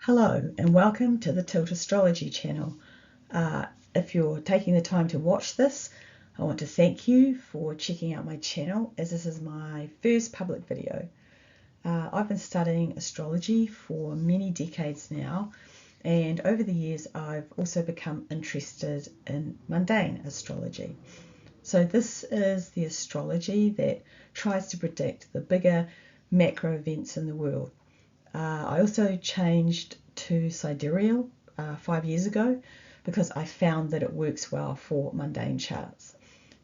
Hello and welcome to the Tilt Astrology channel. If you're taking the time to watch this, I want to thank you for checking out my channel as this is my first public video. I've been studying astrology for many decades now, and over the years I've also become interested in mundane astrology. So this is the astrology that tries to predict the bigger macro events in the world. I also changed to sidereal 5 years ago because I found that it works well for mundane charts.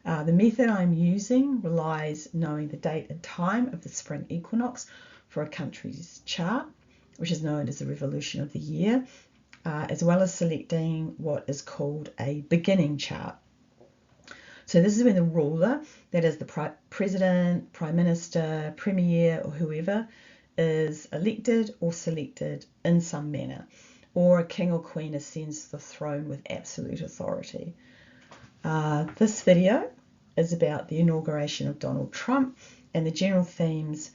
The method I'm using relies knowing the date and time of the spring equinox for a country's chart, which is known as the revolution of the year, as well as selecting what is called a beginning chart. So this is when the ruler, that is the president, prime minister, premier, or whoever, is elected or selected in some manner, or a king or queen ascends to the throne with absolute authority. This video is about the inauguration of Donald Trump and the general themes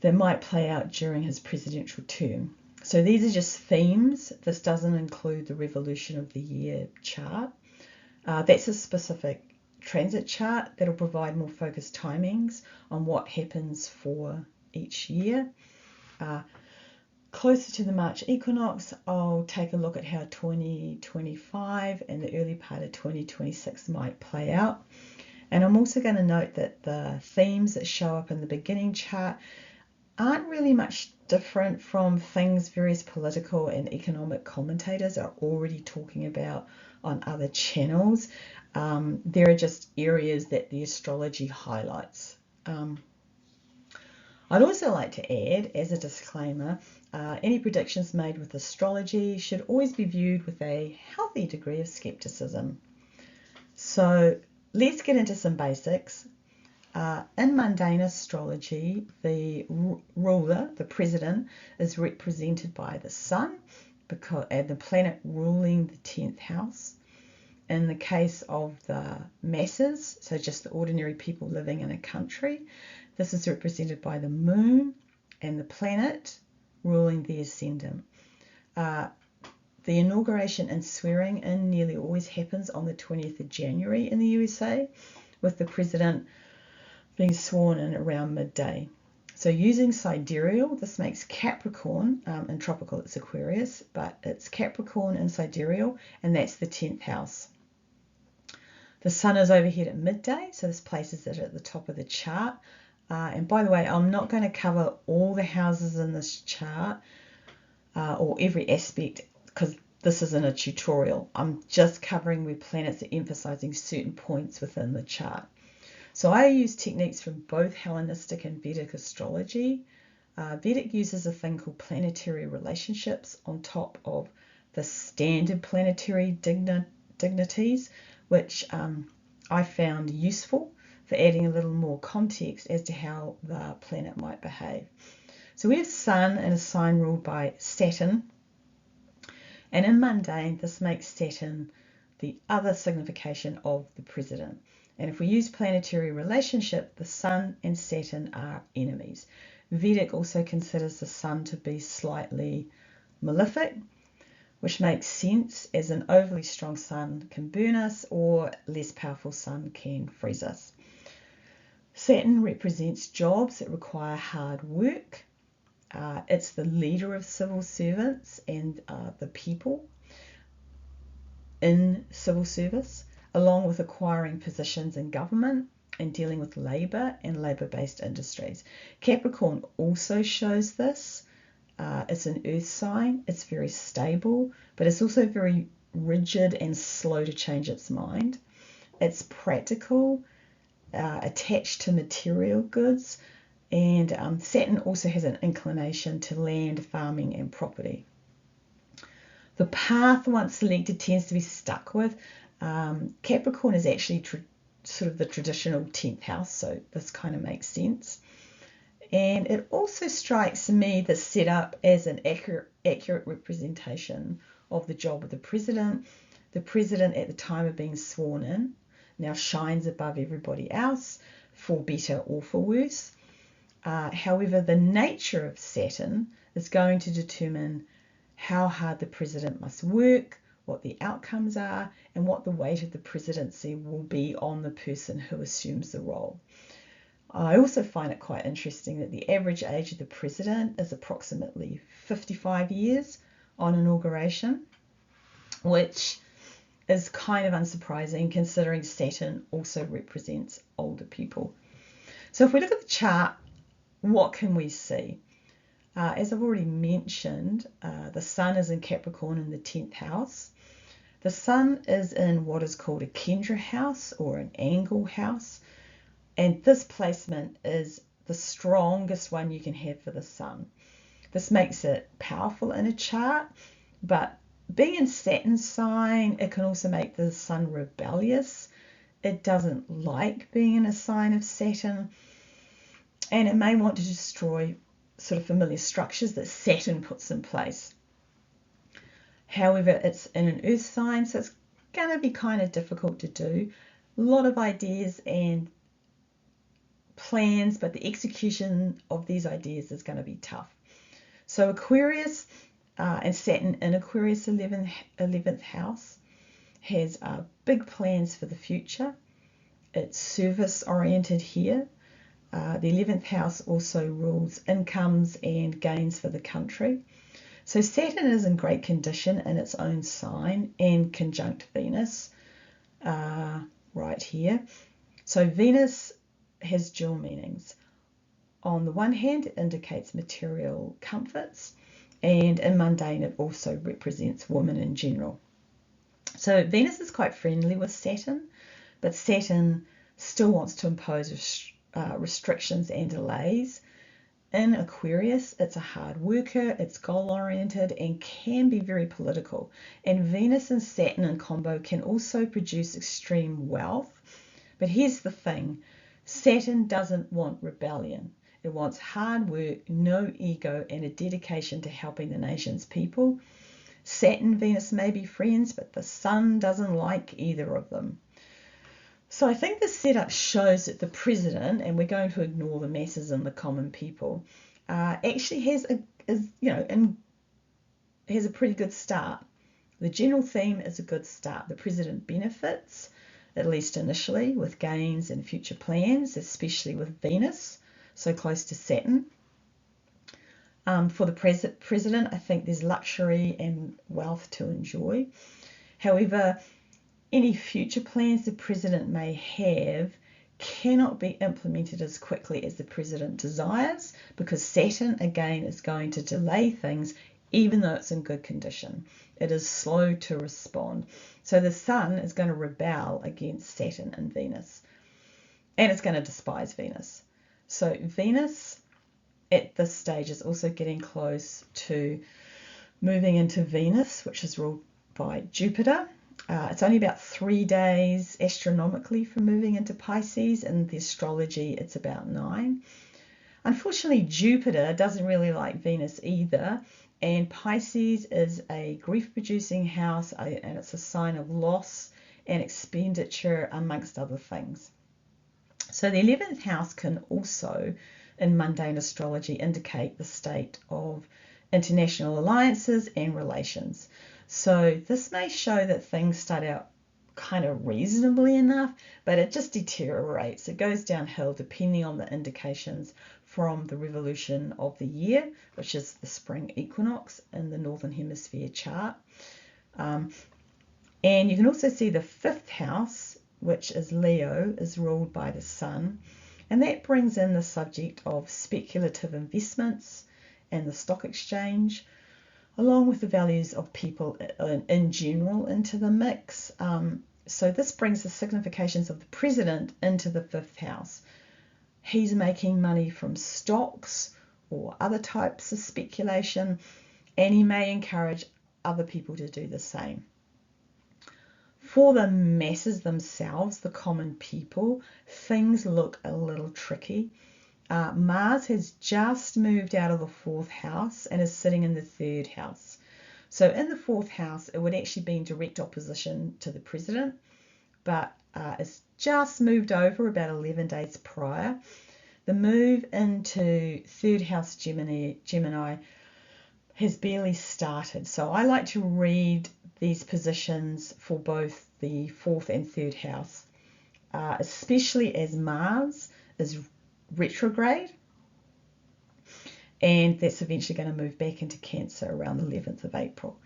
that might play out during his presidential term. So these are just themes. This doesn't include the revolution of the year chart. That's a specific transit chart that'll provide more focused timings on what happens for each year. Closer to the March equinox, I'll take a look at how 2025 and the early part of 2026 might play out. And I'm also going to note that the themes that show up in the beginning chart aren't really much different from things various political and economic commentators are already talking about on other channels. There are just areas that the astrology highlights. I'd also like to add, as a disclaimer, any predictions made with astrology should always be viewed with a healthy degree of skepticism. So let's get into some basics. In mundane astrology, the ruler, the president, is represented by the sun and the planet ruling the 10th house. In the case of the masses, so just the ordinary people living in a country, this is represented by the moon and the planet ruling the ascendant. The inauguration and swearing in nearly always happens on the 20th of January in the USA, with the president being sworn in around midday. So using sidereal, this makes Capricorn, in tropical it's Aquarius, but it's Capricorn in sidereal, and that's the 10th house. The sun is overhead at midday, so this places it at the top of the chart. And by the way, I'm not going to cover all the houses in this chart or every aspect because this isn't a tutorial. I'm just covering where planets are emphasizing certain points within the chart. So I use techniques from both Hellenistic and Vedic astrology. Vedic uses a thing called planetary relationships on top of the standard planetary dignities, which I found useful for adding a little more context as to how the planet might behave. So we have Sun in a sign ruled by Saturn, and in mundane this makes Saturn the other signification of the president. And if we use planetary relationship, the Sun and Saturn are enemies. Vedic also considers the Sun to be slightly malefic, which makes sense as an overly strong sun can burn us or less powerful sun can freeze us. Saturn represents jobs that require hard work. It's the leader of civil servants and the people in civil service, along with acquiring positions in government and dealing with labour and labour-based industries. Capricorn also shows this. It's an earth sign, it's very stable, but it's also very rigid and slow to change its mind. It's practical, attached to material goods, and Saturn also has an inclination to land, farming and property. The path once selected tends to be stuck with. Capricorn is actually sort of the traditional 10th house, so this kind of makes sense. And it also strikes me the setup as an accurate representation of the job of the president. The president at the time of being sworn in now shines above everybody else, for better or for worse. However, the nature of Saturn is going to determine how hard the president must work, what the outcomes are, and what the weight of the presidency will be on the person who assumes the role. I also find it quite interesting that the average age of the president is approximately 55 years on inauguration, which is kind of unsurprising considering Saturn also represents older people. So if we look at the chart, what can we see? As I've already mentioned, the Sun is in Capricorn in the 10th house. The Sun is in what is called a Kendra house or an angle house. And this placement is the strongest one you can have for the Sun. This makes it powerful in a chart, but being in Saturn's sign, it can also make the Sun rebellious. It doesn't like being in a sign of Saturn, and it may want to destroy sort of familiar structures that Saturn puts in place. However, it's in an Earth sign, so it's going to be kind of difficult to do. A lot of ideas and plans, but the execution of these ideas is going to be tough. So Aquarius and Saturn in Aquarius 11th house has big plans for the future. It's service oriented here. The 11th house also rules incomes and gains for the country. So Saturn is in great condition in its own sign and conjunct Venus right here. So Venus has dual meanings. On the one hand, it indicates material comforts, and in mundane, it also represents women in general. So Venus is quite friendly with Saturn, but Saturn still wants to impose restrictions and delays. In Aquarius, it's a hard worker, it's goal-oriented, and can be very political. And Venus and Saturn in combo can also produce extreme wealth. But here's the thing, Saturn doesn't want rebellion. It wants hard work, no ego, and a dedication to helping the nation's people. Saturn and Venus may be friends, but the Sun doesn't like either of them. So I think the setup shows that the president, and we're going to ignore the masses and the common people, actually has a pretty good start. The general theme is a good start. The president benefits, at least initially, with gains and future plans, especially with Venus so close to Saturn. For the president, I think there's luxury and wealth to enjoy. However, any future plans the president may have cannot be implemented as quickly as the president desires, because Saturn, again, is going to delay things even though it's in good condition. It is slow to respond. So the Sun is going to rebel against Saturn and Venus, and it's going to despise Venus. So Venus at this stage is also getting close to moving into Venus, which is ruled by Jupiter. It's only about 3 days astronomically from moving into Pisces, and the astrology it's about 9. Unfortunately, Jupiter doesn't really like Venus either, and Pisces is a grief-producing house, and it's a sign of loss and expenditure, amongst other things. So the 11th house can also, in mundane astrology, indicate the state of international alliances and relations. So this may show that things start out kind of reasonably enough, but it just deteriorates. It goes downhill depending on the indications from the revolution of the year, which is the spring equinox in the Northern Hemisphere chart. And you can also see the 5th house, which is Leo, is ruled by the Sun. And that brings in the subject of speculative investments and the stock exchange, along with the values of people in general into the mix. So this brings the significations of the president into the 5th house. He's making money from stocks or other types of speculation, and he may encourage other people to do the same. For the masses themselves, the common people, things look a little tricky. Mars has just moved out of the 4th house and is sitting in the 3rd house. So in the 4th house, it would actually be in direct opposition to the president, but it's just moved over about 11 days prior. The move into 3rd house Gemini has barely started. So I like to read these positions for both the fourth and third house, especially as Mars is retrograde, and that's eventually going to move back into Cancer around the 11th of April.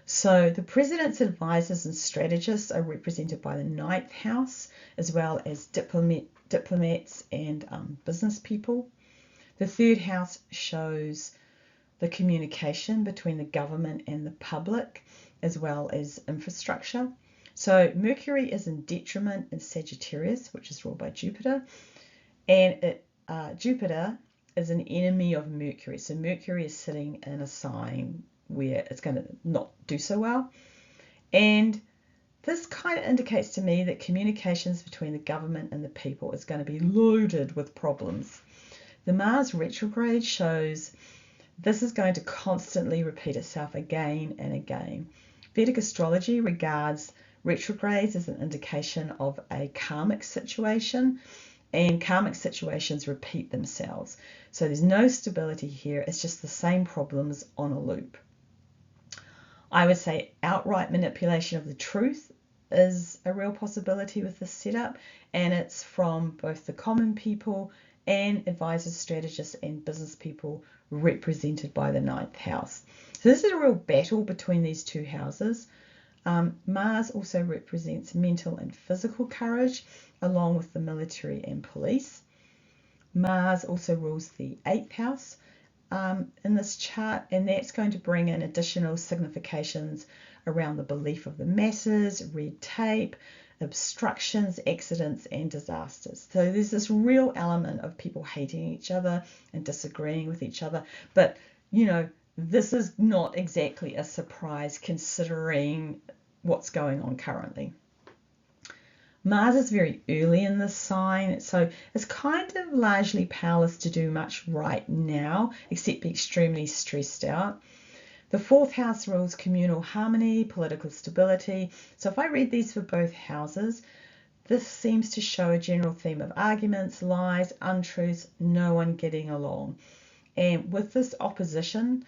So the president's advisors and strategists are represented by the ninth house, as well as diplomats and business people. The third house shows the communication between the government and the public, as well as infrastructure. So Mercury is in detriment in Sagittarius, which is ruled by Jupiter, and Jupiter is an enemy of Mercury. So Mercury is sitting in a sign where it's going to not do so well. And this kind of indicates to me that communications between the government and the people is going to be loaded with problems. The Mars retrograde shows this is going to constantly repeat itself again and again. Vedic astrology regards retrogrades as an indication of a karmic situation, and karmic situations repeat themselves. So there's no stability here. It's just the same problems on a loop. I would say outright manipulation of the truth is a real possibility with this setup, and it's from both the common people and advisors, strategists, and business people represented by the ninth house. So this is a real battle between these two houses. Mars also represents mental and physical courage, along with the military and police. Mars also rules the 8th house in this chart, and that's going to bring in additional significations around the belief of the masses, red tape, obstructions, accidents, and disasters. So there's this real element of people hating each other and disagreeing with each other. But, you know, this is not exactly a surprise considering what's going on currently. Mars is very early in this sign, so it's kind of largely powerless to do much right now, except be extremely stressed out. The fourth house rules communal harmony, political stability. So if I read these for both houses, this seems to show a general theme of arguments, lies, untruths, no one getting along. And with this opposition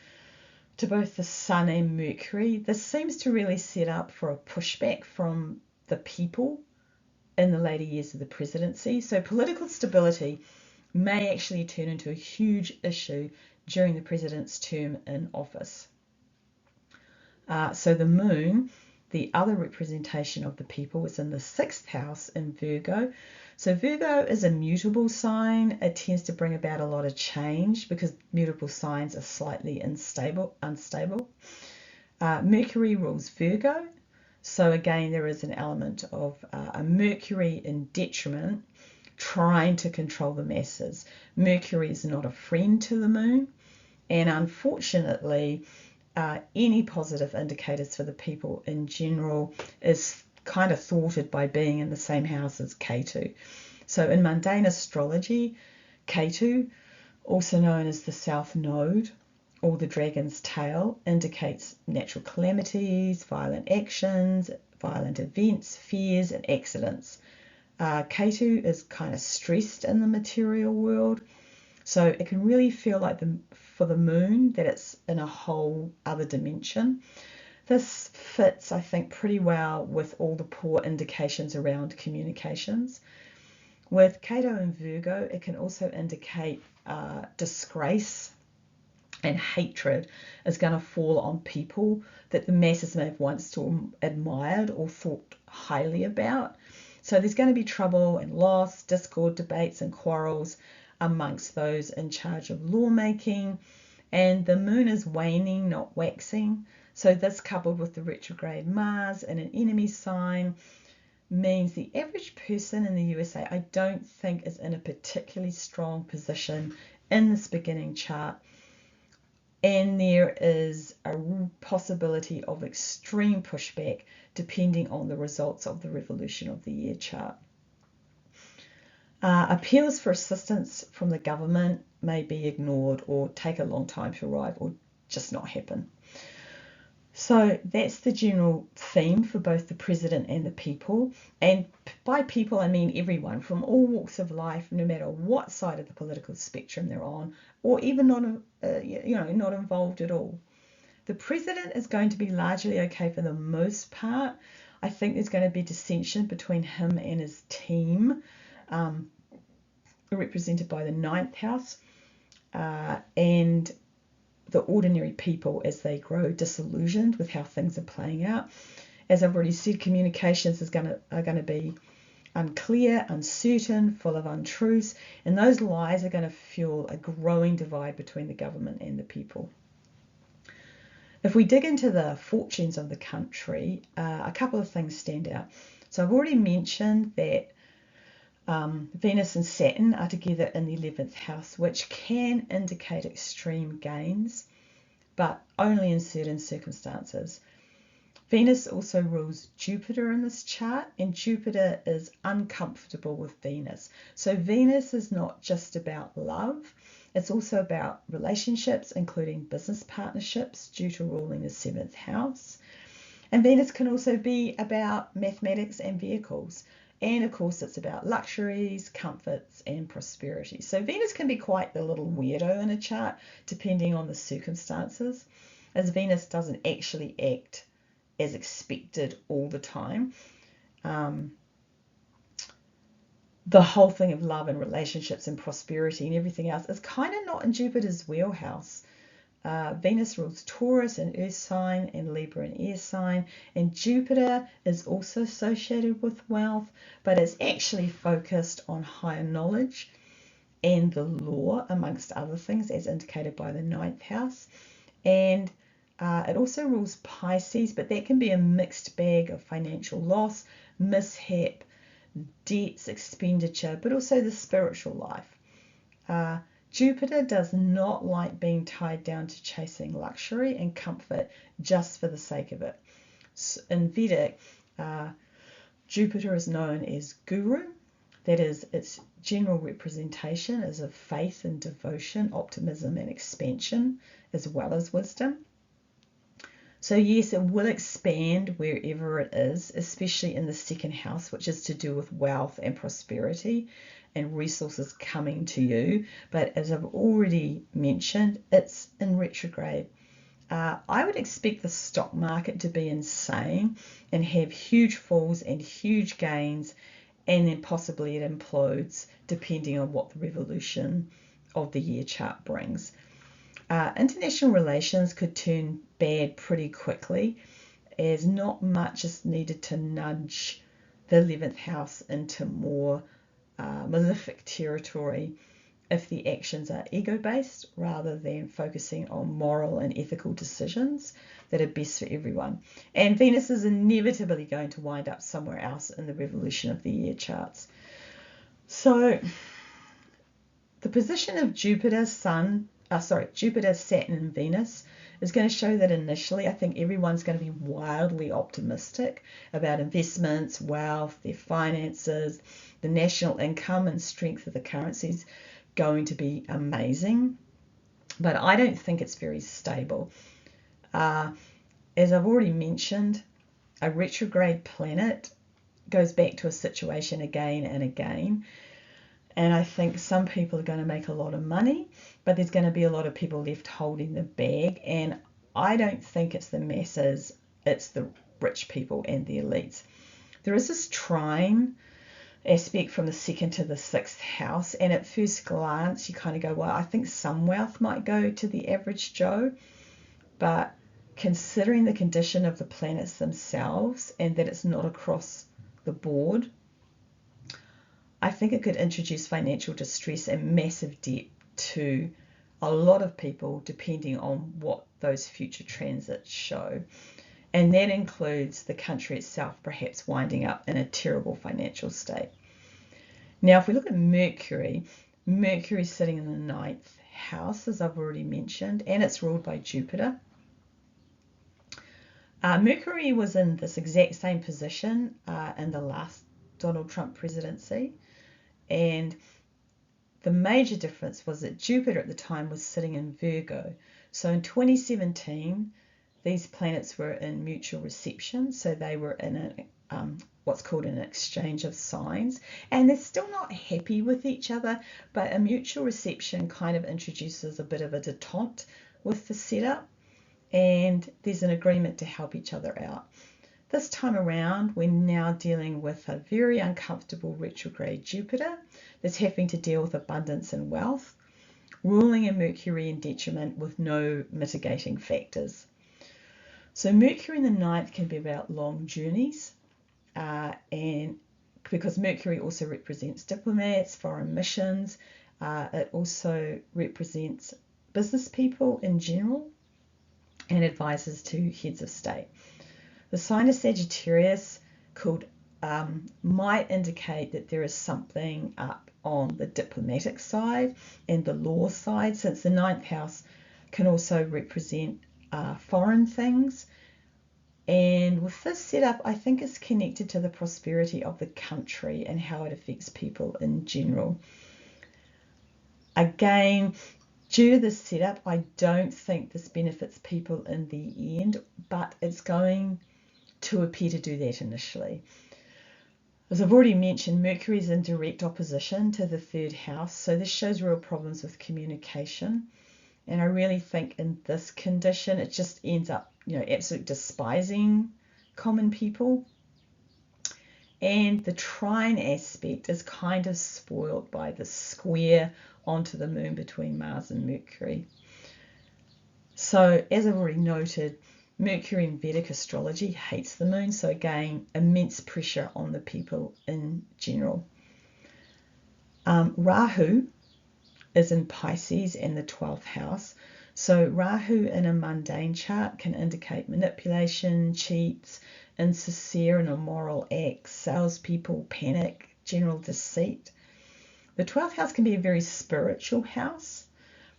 to both the Sun and Mercury, this seems to really set up for a pushback from the people in the later years of the presidency. So political stability may actually turn into a huge issue during the president's term in office. So the moon, the other representation of the people, is in the 6th house in Virgo. So Virgo is a mutable sign. It tends to bring about a lot of change because mutable signs are slightly unstable. Mercury rules Virgo. So again, there is an element of a Mercury in detriment, trying to control the masses. Mercury is not a friend to the moon, and unfortunately, any positive indicators for the people in general is kind of thwarted by being in the same house as Ketu. So in mundane astrology, Ketu, also known as the South Node or the Dragon's Tail, indicates natural calamities, violent actions, violent events, fears, and accidents. Ketu is kind of stressed in the material world, so it can really feel like for the moon that it's in a whole other dimension. This fits, I think, pretty well with all the poor indications around communications. With Ketu and Virgo, it can also indicate disgrace and hatred is going to fall on people that the masses may have once admired or thought highly about. So there's going to be trouble and loss, discord, debates, and quarrels amongst those in charge of lawmaking. And the moon is waning, not waxing. So this, coupled with the retrograde Mars and an enemy sign, means the average person in the USA, I don't think, is in a particularly strong position in this beginning chart. And there is a possibility of extreme pushback depending on the results of the Revolution of the Year chart. Appeals for assistance from the government may be ignored or take a long time to arrive or just not happen. So that's the general theme for both the president and the people. And by people, I mean everyone from all walks of life, no matter what side of the political spectrum they're on, or even not involved at all. The president is going to be largely okay for the most part. I think there's going to be dissension between him and his team, represented by the ninth house, and the ordinary people as they grow disillusioned with how things are playing out. As I've already said, communications are going to be unclear, uncertain, full of untruths, and those lies are going to fuel a growing divide between the government and the people. If we dig into the fortunes of the country, a couple of things stand out. So I've already mentioned that Venus and Saturn are together in the 11th house, which can indicate extreme gains, but only in certain circumstances. Venus also rules Jupiter in this chart, and Jupiter is uncomfortable with Venus. So Venus is not just about love, it's also about relationships, including business partnerships, due to ruling the 7th house. And Venus can also be about mathematics and vehicles. And of course, it's about luxuries, comforts, and prosperity. So Venus can be quite the little weirdo in a chart, depending on the circumstances, as Venus doesn't actually act as expected all the time. The whole thing of love and relationships and prosperity and everything else is kind of not in Jupiter's wheelhouse. Venus rules Taurus, an earth sign, and Libra, an air sign, and Jupiter is also associated with wealth, but it's actually focused on higher knowledge and the law, amongst other things, as indicated by the 9th house. And it also rules Pisces, but that can be a mixed bag of financial loss, mishap, debts, expenditure, but also the spiritual life. Jupiter does not like being tied down to chasing luxury and comfort just for the sake of it. In Vedic, Jupiter is known as Guru. That is, its general representation is of faith and devotion, optimism and expansion, as well as wisdom. So yes, it will expand wherever it is, especially in the 2nd house, which is to do with wealth and prosperity and resources coming to you. But as I've already mentioned, it's in retrograde. I would expect the stock market to be insane and have huge falls and huge gains, and then possibly it implodes depending on what the revolution of the year chart brings. International relations could turn bad pretty quickly, as not much is needed to nudge the 11th house into more malefic territory if the actions are ego-based rather than focusing on moral and ethical decisions that are best for everyone. And Venus is inevitably going to wind up somewhere else in the revolution of the year charts. So the position of Jupiter, Saturn, and Venus is going to show that initially I think everyone's going to be wildly optimistic about investments, wealth, their finances, the national income and strength of the currency is going to be amazing. But I don't think it's very stable. As I've already mentioned, a retrograde planet goes back to a situation again and again. And I think some people are going to make a lot of money, but there's going to be a lot of people left holding the bag. And I don't think it's the masses, it's the rich people and the elites. There is this trine aspect from the 2nd to the 6th house. And at first glance, you kind of go, well, I think some wealth might go to the average Joe. But considering the condition of the planets themselves and that it's not across the board, I think it could introduce financial distress and massive debt to a lot of people, depending on what those future transits show. And that includes the country itself perhaps winding up in a terrible financial state. Now, if we look at Mercury, Mercury's sitting in the 9th house, as I've already mentioned, and it's ruled by Jupiter. Mercury was in this exact same position in the last Donald Trump presidency. And the major difference was that Jupiter at the time was sitting in Virgo. So in 2017, these planets were in mutual reception. So they were in what's called an exchange of signs. And they're still not happy with each other, but a mutual reception kind of introduces a bit of a detente with the setup. and there's an agreement to help each other out. This time around, we're now dealing with a very uncomfortable retrograde Jupiter that's having to deal with abundance and wealth, ruling in Mercury in detriment with no mitigating factors. So Mercury in the ninth can be about long journeys, and because Mercury also represents diplomats, foreign missions, it also represents business people in general and advisors to heads of state. The sign of Sagittarius might indicate that there is something up on the diplomatic side and the law side, since the ninth house can also represent foreign things. And with this setup, I think it's connected to the prosperity of the country and how it affects people in general. Again, due to this setup, I don't think this benefits people in the end, but it's going to appear to do that initially. As I've already mentioned, Mercury is in direct opposition to the third house, so this shows real problems with communication. And I really think in this condition, it just ends up, absolutely despising common people. And the trine aspect is kind of spoiled by the square onto the moon between Mars and Mercury. So as I've already noted, Mercury in Vedic astrology hates the moon, so again, immense pressure on the people in general. Rahu is in Pisces and the 12th house. So Rahu in a mundane chart can indicate manipulation, cheats, insincere and immoral acts, salespeople, panic, general deceit. The 12th house can be a very spiritual house,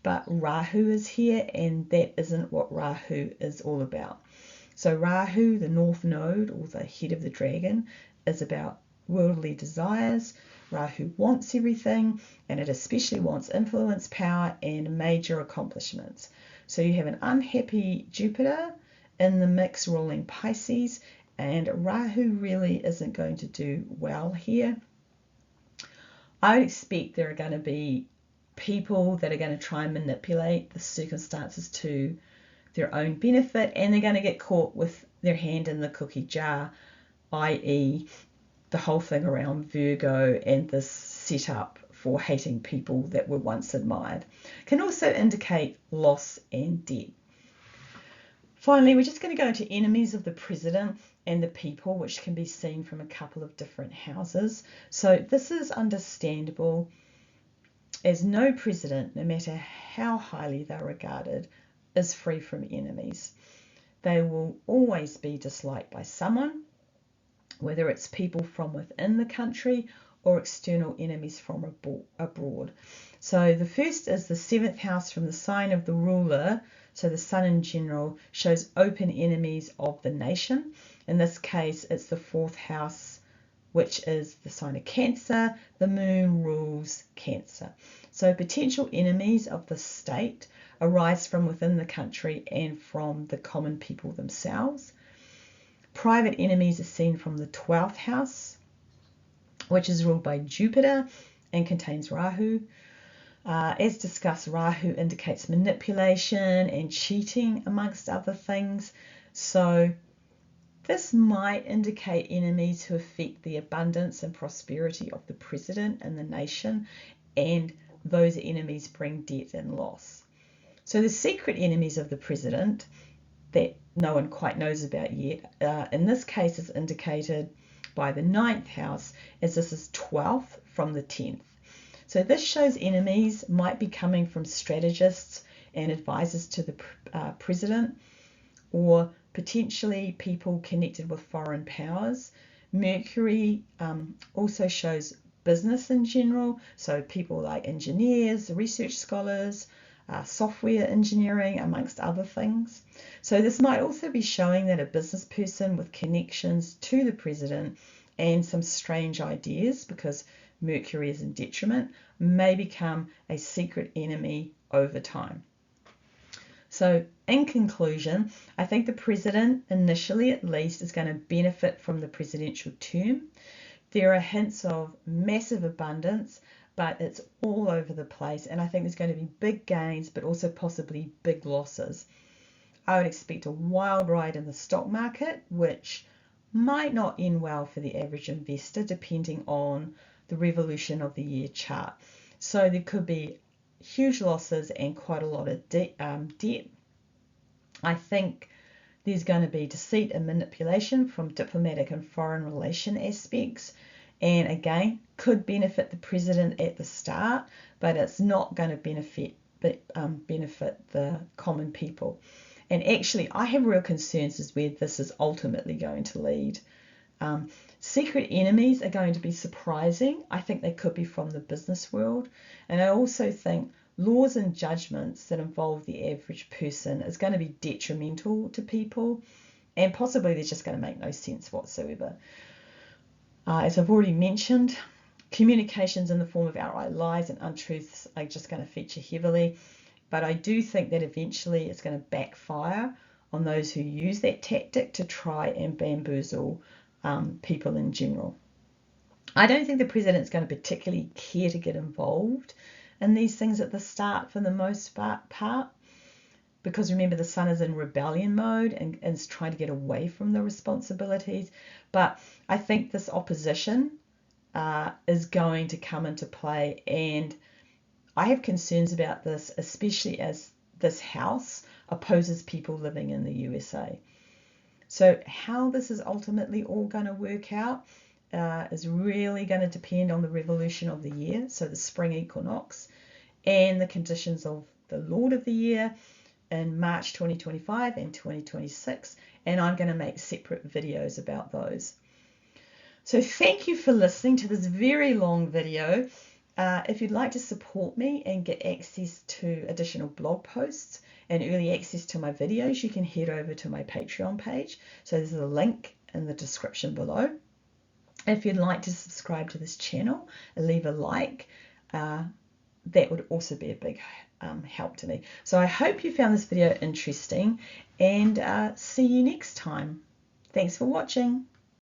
but Rahu is here, and that isn't what Rahu is all about. So Rahu, the north node, or the head of the dragon, is about worldly desires. Rahu wants everything, and it especially wants influence, power, and major accomplishments. So you have an unhappy Jupiter in the mix ruling Pisces, and Rahu really isn't going to do well here. I would expect there are going to be people that are going to try and manipulate the circumstances to their own benefit, and they're going to get caught with their hand in the cookie jar, i.e. the whole thing around Virgo and this setup for hating people that were once admired. Can also indicate loss and debt. Finally, we're just going to go into enemies of the president and the people, which can be seen from a couple of different houses. So this is understandable, as no president, no matter how highly they're regarded, is free from enemies. They will always be disliked by someone, whether it's people from within the country or external enemies from abroad. So the first is the 7th house from the sign of the ruler. So the sun in general shows open enemies of the nation. In this case, it's the 4th house, which is the sign of Cancer. The moon rules Cancer. So potential enemies of the state arise from within the country and from the common people themselves. Private enemies are seen from the 12th house, which is ruled by Jupiter and contains Rahu. As discussed, Rahu indicates manipulation and cheating, amongst other things. So this might indicate enemies who affect the abundance and prosperity of the president and the nation, and those enemies bring debt and loss. So the secret enemies of the president that no one quite knows about yet, in this case is indicated by the 9th house, as this is 12th from the 10th. So this shows enemies might be coming from strategists and advisors to the president, or potentially people connected with foreign powers. Mercury also shows business in general, so people like engineers, research scholars, software engineering, amongst other things. So this might also be showing that a business person with connections to the president and some strange ideas, because Mercury is in detriment, may become a secret enemy over time. So in conclusion, I think the president, initially at least, is going to benefit from the presidential term. There are hints of massive abundance, but it's all over the place, and I think there's going to be big gains, but also possibly big losses. I would expect a wild ride in the stock market, which might not end well for the average investor depending on the revolution of the year chart. So there could be huge losses and quite a lot of debt. I think there's going to be deceit and manipulation from diplomatic and foreign relation aspects, and again could benefit the president at the start, but it's not going to benefit the common people. And actually, I have real concerns as where this is ultimately going to lead. Secret enemies are going to be surprising. I think they could be from the business world. And I also think laws and judgments that involve the average person is going to be detrimental to people. And possibly they're just going to make no sense whatsoever. As I've already mentioned, communications in the form of outright lies and untruths are just going to feature heavily. But I do think that eventually it's going to backfire on those who use that tactic to try and bamboozle people in general. I don't think the president's going to particularly care to get involved in these things at the start for the most part, because remember, the sun is in rebellion mode and is trying to get away from the responsibilities. But I think this opposition is going to come into play, and I have concerns about this, especially as this House opposes people living in the USA. So how this is ultimately all going to work out is really going to depend on the revolution of the year, so the spring equinox, and the conditions of the Lord of the Year in March 2025 and 2026. And I'm going to make separate videos about those. So thank you for listening to this very long video. If you'd like to support me and get access to additional blog posts and early access to my videos, you can head over to my Patreon page. So there's a link in the description below. If you'd like to subscribe to this channel and leave a like, that would also be a big help to me. So I hope you found this video interesting, and see you next time. Thanks for watching.